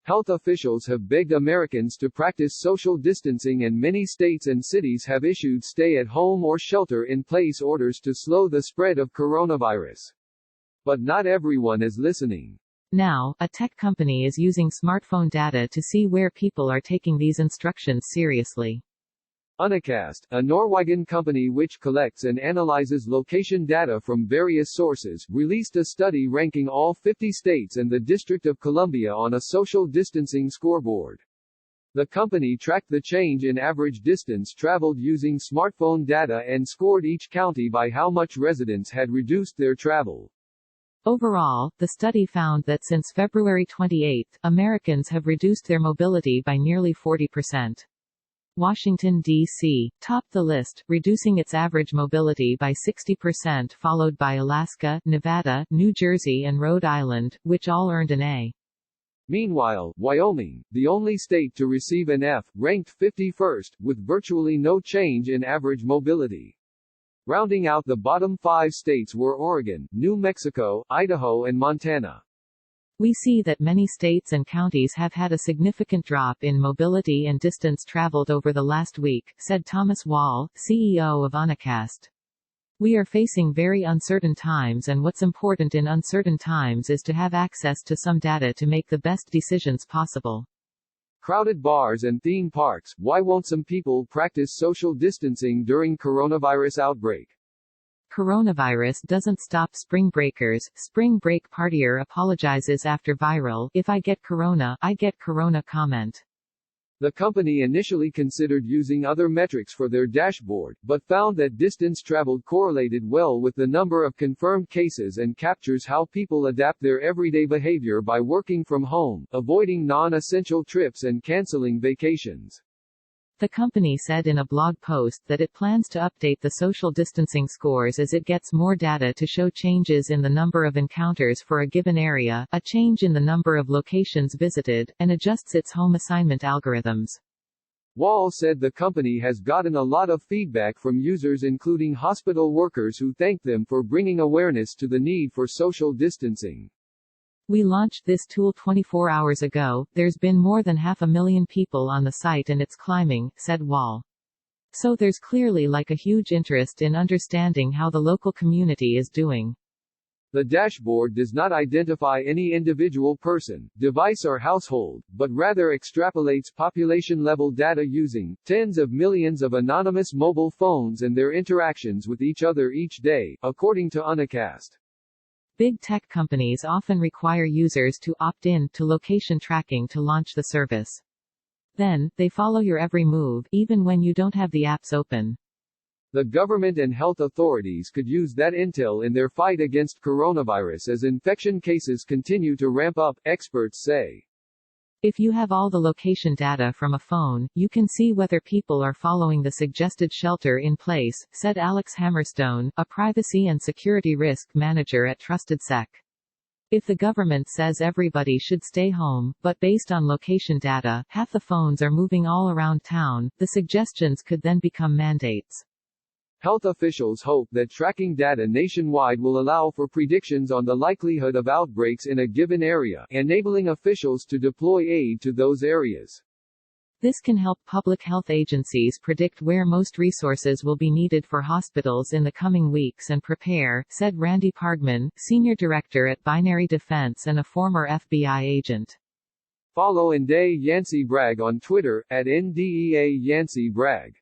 Health officials have begged Americans to practice social distancing, and many states and cities have issued stay-at-home or shelter-in-place orders to slow the spread of coronavirus. But not everyone is listening. Now, a tech company is using smartphone data to see where people are taking these instructions seriously. Unicast, a Norwegian company which collects and analyzes location data from various sources, released a study ranking all 50 states and the District of Columbia on a social distancing scoreboard. The company tracked the change in average distance traveled using smartphone data and scored each county by how much residents had reduced their travel. Overall, the study found that since February 28, Americans have reduced their mobility by nearly 40%. Washington, D.C., topped the list, reducing its average mobility by 60%, followed by Alaska, Nevada, New Jersey and Rhode Island, which all earned an A. Meanwhile, Wyoming, the only state to receive an F, ranked 51st, with virtually no change in average mobility. Rounding out the bottom 5 states were Oregon, New Mexico, Idaho and Montana. We see that many states and counties have had a significant drop in mobility and distance traveled over the last week, said Thomas Wall, CEO of Unicast. We are facing very uncertain times, and what's important in uncertain times is to have access to some data to make the best decisions possible. Crowded bars and theme parks. Why won't some people practice social distancing during coronavirus outbreak? Coronavirus doesn't stop spring breakers. Spring break partier apologizes after viral "if I get corona, I get corona" comment. The company initially considered using other metrics for their dashboard, but found that distance traveled correlated well with the number of confirmed cases and captures how people adapt their everyday behavior by working from home, avoiding non-essential trips and canceling vacations. The company said in a blog post that it plans to update the social distancing scores as it gets more data to show changes in the number of encounters for a given area, a change in the number of locations visited, and adjusts its home assignment algorithms. Wall said the company has gotten a lot of feedback from users, including hospital workers who thanked them for bringing awareness to the need for social distancing. We launched this tool 24 hours ago. There's been more than 500,000 people on the site and it's climbing, said Wall. So there's clearly a huge interest in understanding how the local community is doing. The dashboard does not identify any individual person, device or household, but rather extrapolates population-level data using tens of millions of anonymous mobile phones and their interactions with each other each day, according to Unicast. Big tech companies often require users to opt in to location tracking to launch the service. Then, they follow your every move, even when you don't have the apps open. The government and health authorities could use that intel in their fight against coronavirus as infection cases continue to ramp up, experts say. If you have all the location data from a phone, you can see whether people are following the suggested shelter in place, said Alex Hammerstone, a privacy and security risk manager at TrustedSec. If the government says everybody should stay home, but based on location data, half the phones are moving all around town, the suggestions could then become mandates. Health officials hope that tracking data nationwide will allow for predictions on the likelihood of outbreaks in a given area, enabling officials to deploy aid to those areas. This can help public health agencies predict where most resources will be needed for hospitals in the coming weeks and prepare, said Randy Pargman, senior director at Binary Defense and a former FBI agent. Follow Nde Yancey Bragg on Twitter, @NDEA Yancey Bragg.